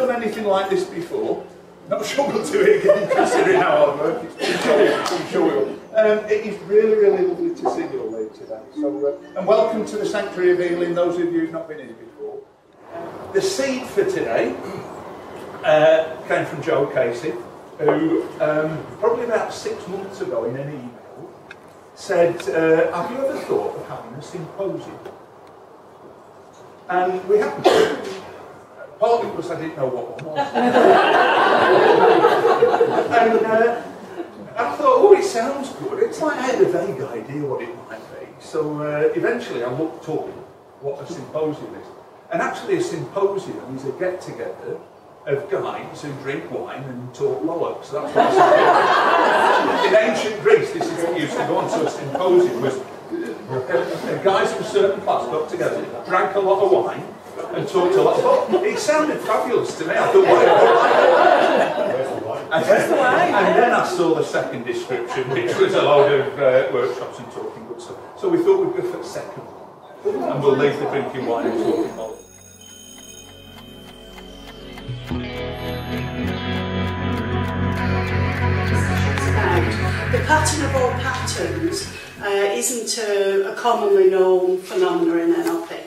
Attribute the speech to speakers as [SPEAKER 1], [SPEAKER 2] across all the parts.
[SPEAKER 1] done anything like this before. Not sure we'll do it again, considering how hard work it's been. I'm sure we will. It is really, really lovely to see you all here today. So, and welcome to the Sanctuary of Healing, those of you who've not been here before. The seed for today came from Joe Casey, who probably about 6 months ago in an email said, have you ever thought of having a symposium? And we haven't. Partly because I didn't know what one was. And I thought, oh, it sounds good. It's like I had a vague idea what it might be. So eventually I looked up what a symposium is. And actually a symposium is a get-together of guys who drink wine and talk bollocks. So that's what a symposium is. In ancient Greece, this is what used to go on. So a symposium was guys from a certain class got together, drank a lot of wine, and talked a lot. But it sounded fabulous to me. I thought, and then I saw the second description, which was a load of workshops and talking good stuff. So we thought we'd go for the second one, and we'll leave the drinking wine and talking bollocks.
[SPEAKER 2] The pattern of all patterns isn't a commonly known phenomenon in NLP.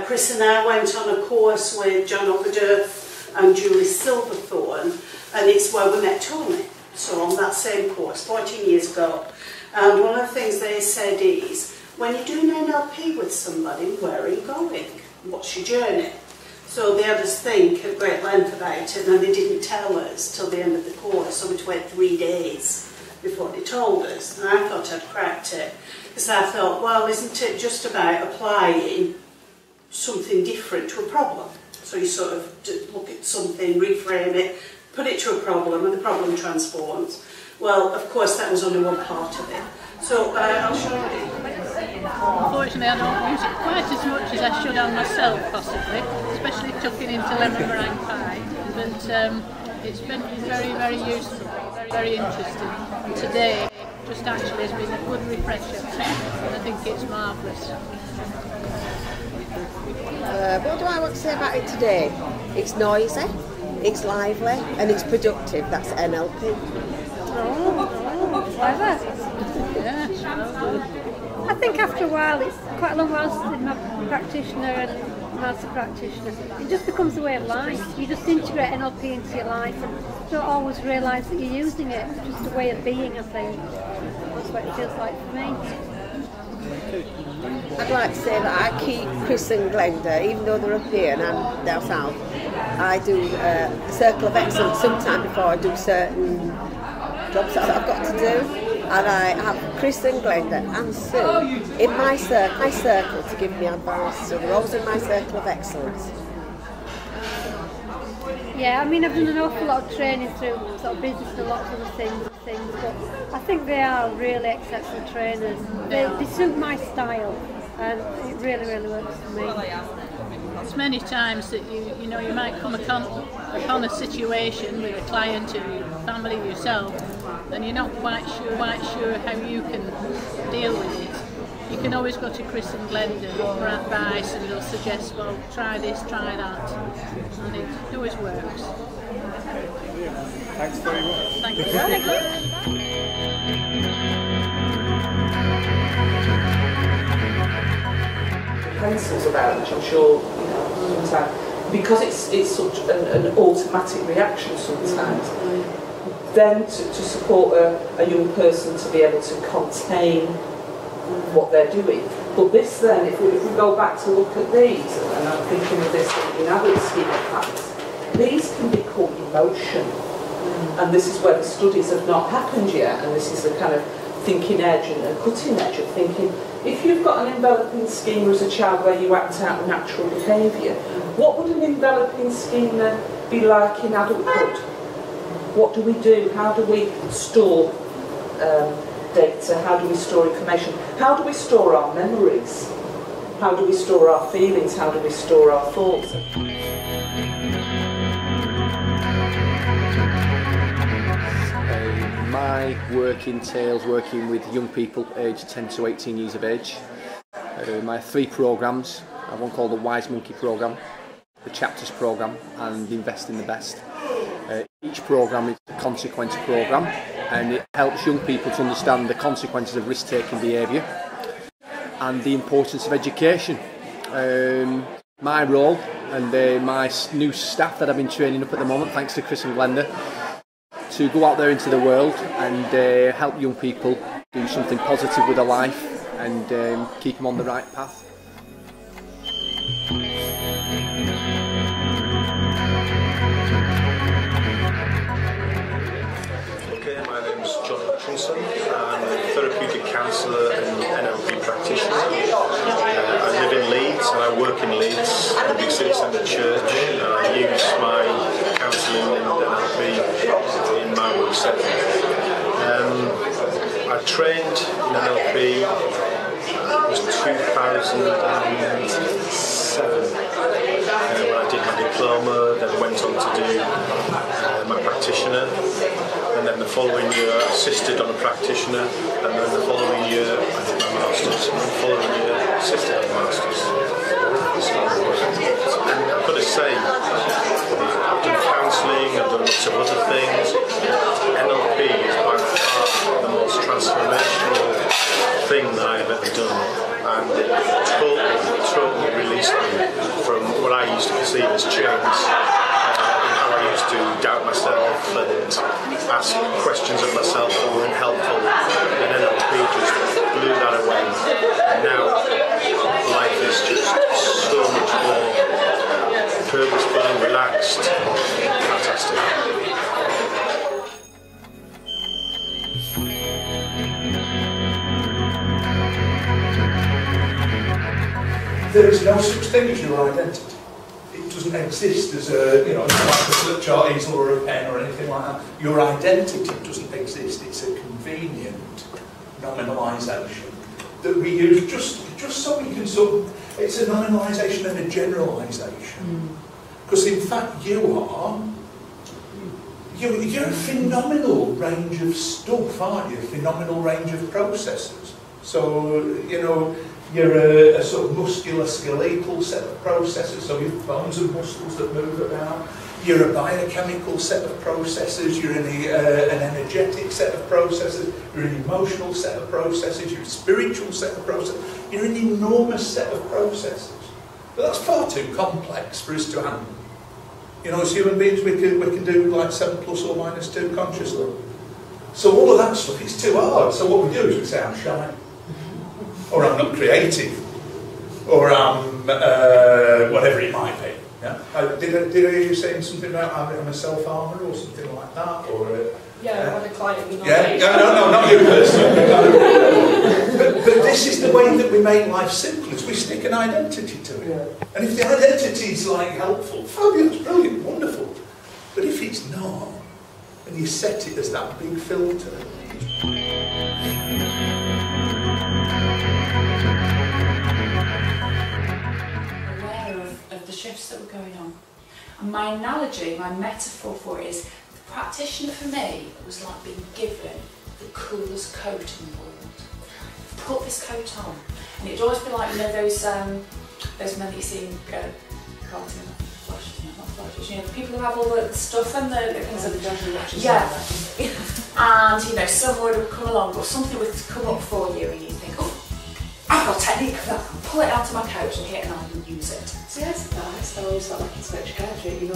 [SPEAKER 2] Chris and I went on a course with John Overdurf and Julie Silverthorne, and it's where we met Tony. So on that same course, 14 years ago. And one of the things they said is, when you're doing NLP with somebody, where are you going? What's your journey? So they had us think at great length about it, and then they didn't tell us till the end of the course, so we had to wait 3 days before they told us. And I thought I'd cracked it, because I thought, well, isn't it just about applying something different to a problem? So you sort of look at something, reframe it, put it to a problem, and the problem transforms. Well, of course, that was only one part of it. So I'll show you.
[SPEAKER 3] Unfortunately, I don't use it quite as much as I should on myself, possibly, especially tucking into lemon meringue pie. But it's been very, very useful, very interesting. And today, just actually has been a good refresher, and I think it's marvellous.
[SPEAKER 4] What do I want to say about it today? It's noisy, it's lively, and it's productive. That's NLP.
[SPEAKER 5] Oh, clever.
[SPEAKER 3] Yeah,
[SPEAKER 5] I think after a while, it's quite a long while since I've been a practitioner and master practitioner. It just becomes a way of life. You just integrate NLP into your life and don't always realise that you're using it. It's just a way of being, I think. That's what it feels like for me.
[SPEAKER 4] I'd like to say that I keep Chris and Glenda, even though they're up here and I'm down south. I do a circle of excellence sometime before I do certain jobs that I've got to do. And I have Chris and Glenda and Sue in my circle to give me advice. So they're always in my circle of excellence.
[SPEAKER 5] Yeah, I mean, I've done an awful lot of training through sort of business and lots of other things, but I think they are really exceptional trainers. They suit my style, and it really, really works for me.
[SPEAKER 3] There's many times that you know you might come upon a situation with a client or your family yourself, and you're not quite sure how you can deal with it. You can always go to Chris and Glenda for advice, and they'll suggest, well, try this, try that, and it always works.
[SPEAKER 1] Thanks very much.
[SPEAKER 3] Thank you very much.
[SPEAKER 6] Pencils about, which I'm sure you know sometimes, because it's such an automatic reaction sometimes. Then to support a young person to be able to contain what they're doing. But this then, if we go back to look at these, and I'm thinking of this in adult schema patterns, these can become emotion. And this is where the studies have not happened yet, and this is the kind of thinking edge and cutting edge of thinking, if you've got an enveloping schema as a child where you act out natural behaviour, what would an enveloping schema be like in adulthood? What do we do? How do we store data? How do we store information? How do we store our memories? How do we store our feelings? How do we store our thoughts?
[SPEAKER 7] My work entails working with young people aged 10 to 18 years of age. I have 3 programmes. I have one called the Wise Monkey programme, the chapters programme and invest in the best. Each programme is a consequence programme, and it helps young people to understand the consequences of risk-taking behaviour and the importance of education. My role and my new staff that I've been training up at the moment, thanks to Chris and Glenda, to go out there into the world and help young people do something positive with their life and keep them on the right path.
[SPEAKER 8] My name is John Hutchinson. I'm a therapeutic counsellor and NLP practitioner. I live in Leeds and I work in Leeds at the Big City Centre Church. I use my counselling and NLP in my work setting. I trained in NLP, it was 2007 when I did my diploma, then went on to do my practitioner. And then the following year I assisted on a practitioner, and then the following year I did my masters, and the following year assisted on masters. And I've got to say, I've done counselling, I've done lots of other things. NLP is by far the most transformational thing that I've ever done, and it totally released me from what I used to perceive as chains. I used to doubt myself and ask questions of myself that were unhelpful, and NLP just blew that away. And now life is just so much more purposeful and relaxed. Fantastic.
[SPEAKER 1] There is no such thing as your identity. It doesn't exist as a, like a flip chart easel or a pen or anything like that. Your identity doesn't exist. It's a convenient nominalisation that we use just so we can sort of, it's a nominalisation and a generalisation. Because in fact you're a phenomenal range of stuff, aren't you? A phenomenal range of processes. So, you're a sort of muscular skeletal set of processes, so you've bones and muscles that move around. You're a biochemical set of processes, you're an energetic set of processes, you're an emotional set of processes, you're a spiritual set of processes, you're an enormous set of processes. But that's far too complex for us to handle. As human beings we can do like 7 plus or minus 2 consciously. So all of that stuff is too hard, so what we do is we say I'm shy. Or I'm not creative, or I'm whatever it might be. Yeah? Did I hear you saying something about I'm a self-harmer or something like that? Or
[SPEAKER 6] I had a client who
[SPEAKER 1] no, not you personally. But this is the way that we make life simple, is we stick an identity to it. Yeah. And if the identity is helpful, fabulous, brilliant, wonderful. But if it's not, and you set it as that big filter,
[SPEAKER 9] of the shifts that were going on. And my analogy, my metaphor for it is, the practitioner for me was like being given the coolest coat in the world. Put this coat on. And it'd always be like, those men that you see in cartoon flashes, not flashes, the people who have all the stuff and the things and someone would come along or something would come up for you and you think, oh, I've got a technique for that. I'll pull it out of my coat and hit and I can use it.
[SPEAKER 6] See, that's nice. I always felt like it's such gadget,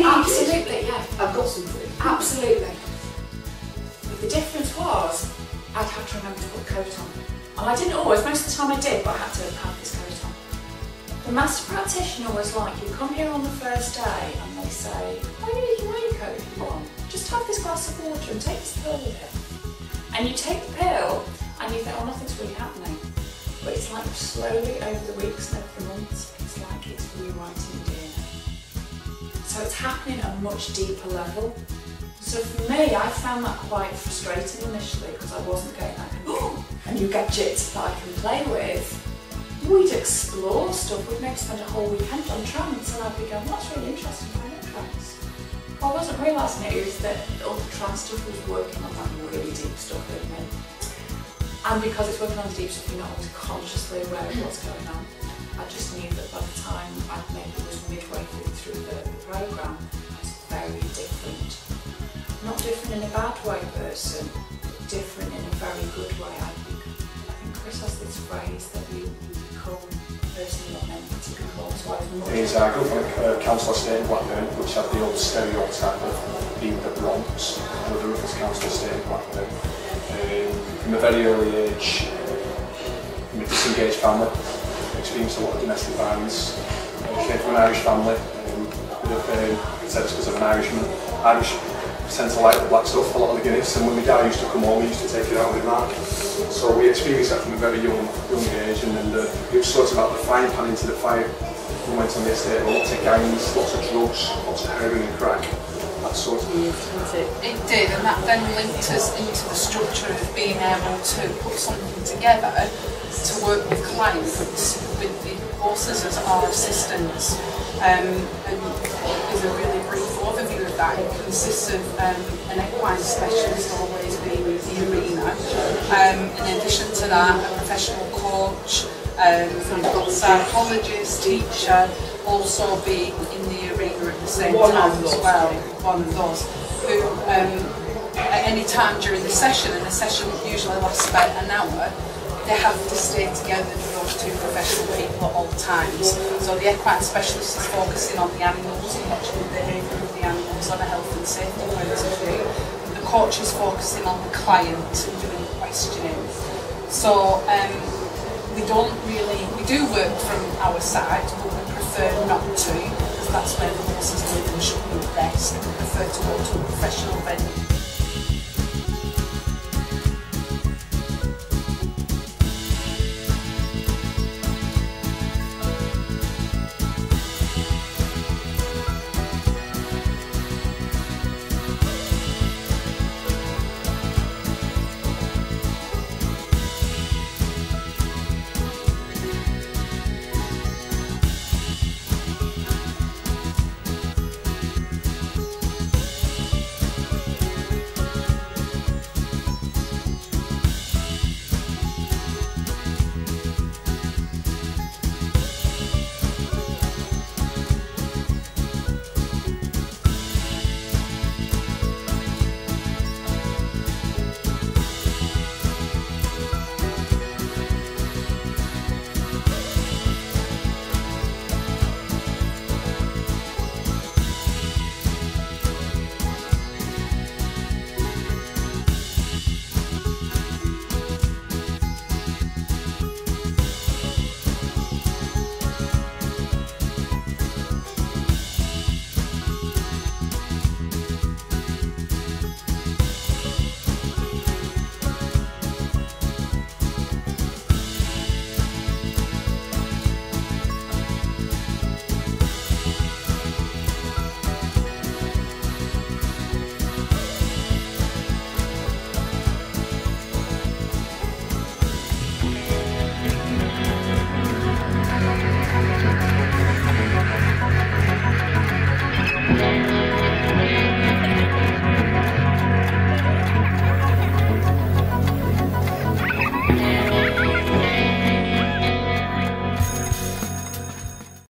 [SPEAKER 9] Absolutely, yeah.
[SPEAKER 6] I've got something.
[SPEAKER 9] Absolutely. But the difference was, I'd have to remember to put the coat on. And I didn't always, most of the time I did, but I had to have this coat on. The master practitioner was like, you come here on the first day and they say, oh, you can wear your coat if you want. Just have this glass of water and take this pill with it. And you take the pill and you think, oh, nothing's really happening. But it's like slowly over the weeks and over the months, it's like it's rewriting DNA. So it's happening at a much deeper level. So for me, I found that quite frustrating initially because I wasn't getting that kind of a new gadget that I can play with. We'd explore stuff, we'd maybe spend a whole weekend on trance and I'd be going, well, that's really interesting, I know trance. What I wasn't realising is that all the trance stuff was working on that really deep stuff with me. And because it's working on the deep stuff, you're not always consciously aware of what's going on. I just knew that by the time I maybe was midway through the programme, I was very different. Not different in a bad way, person, but different in a very good way. I think Chris has this phrase that you become the person you're meant to become. So
[SPEAKER 7] I grew up on a council estate in Blackburn, which had the old stereotype of being the Bronx, and the roughest council estate in Blackburn. From a very early age, from a disengaged family, experienced a lot of domestic violence. Came from an Irish family, said it's because of an Irishman. Irish tend to like the black stuff, a lot of the Guinness, and when my dad used to come home, he used to take it out with Mark. So we experienced that from a very young age, and then it was sort of about the frying pan into the fire. We went on the estate, lots of gangs, lots of drugs, lots of heroin and crack. That sort of
[SPEAKER 10] It did, and that then linked us into the structure of being able to put something together to work with clients with the horses as our assistants. And there's a really brief overview of that. It consists of an equine specialist always being in the arena. In addition to that, a professional coach, psychologist, teacher, also being in the arena at the same time as well. One of those who, at any time during the session, and the session usually lasts about an hour, they have to stay together, those two professional people at all times. So the equine specialist is focusing on the animals and watching the behaviour of the animals on a health and safety point of view. The coach is focusing on the client and doing the questioning. So we do work from our side, but we prefer not to, because that's where the horses live and should be best. We prefer to go to a professional venue.